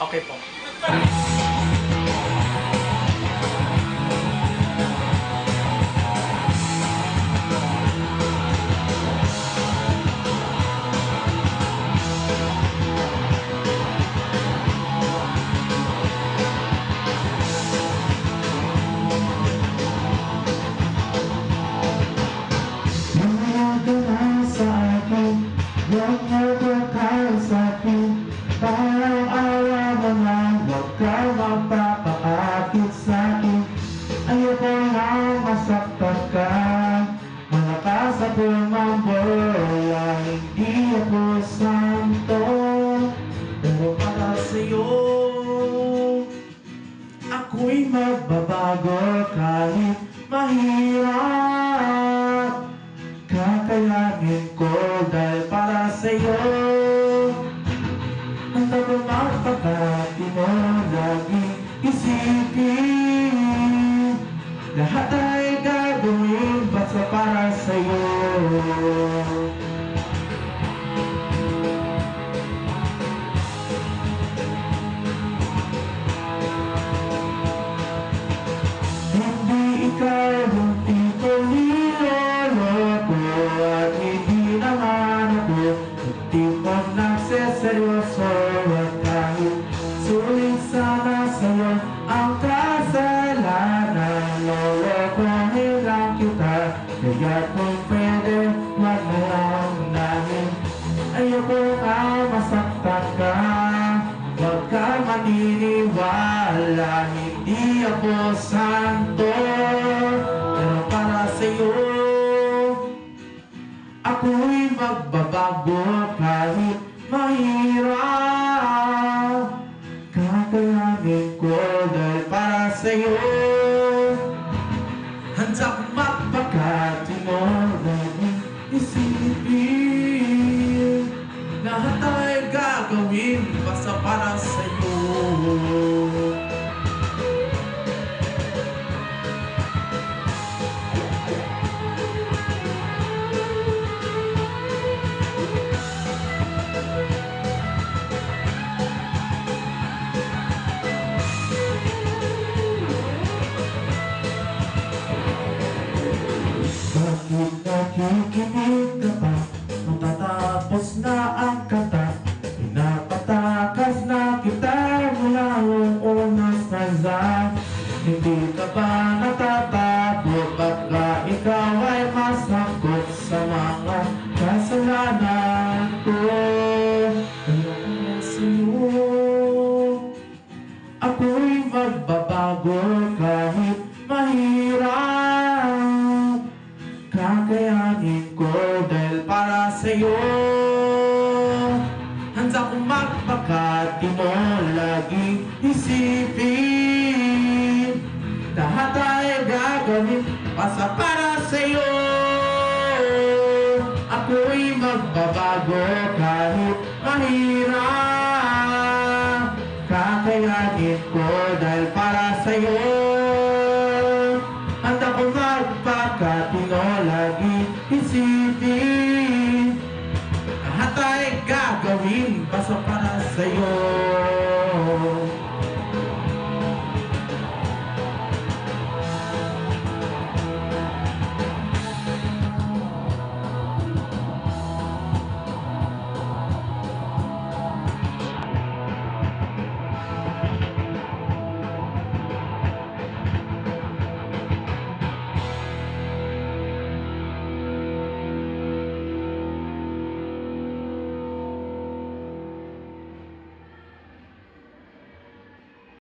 Okay po. Huwag mo ba kayo sa'kin? Parang awa mo na huwag ka magpapakakit sa'kin. Ayoko lang masaktan ka. Malakas ako mambola, hindi ako santo. Pero para sa'yo, ako'y magbabago kahit mahirap. Kakayanin ko dahil para sa'yo. Ang tagamang pagkati mo laging isipin. Lahat ay gagawin basta para sa'yo. Hindi ikaw yung tipo niloloko at hindi naman ako yung tipong nagseseryoso. At kahit sulit sana sa'yo ang kasalanan, lolokohin lang kita. Kaya kung pwede, wag na lang namin. Ayoko nga masaktan ka, huwag ka maniniwala, hindi ako santo. Pero para sa'yo, ako'y magbabago kahit mahirap. Kakayanin ko dahil para sa'yo. Handa kong magpakati mo laging isipin. Lahat ay gagawin basta para sa'yo. Bakit nakikinig ka pa? Matatapos na ang kanta. Pinapatakas na kita mula noong unas na. Hindi ka ba natatakot? Baka ikaw ay masangkot sa mga kasalanan ko. Kaya kaya sa'yo, ako'y magbabago kahit mahirap. Kakayanin ko dahil para sa'yo. Handa kong magpakati mo laging isipin. Lahat ay gagawin basta para sa'yo. Ako'y magbabago kahit mahirap. Kakayanin ko dahil para sa'yo. Handa kong magpakati mo laging isipin. Lahat ay gagawin basta para sa'yo.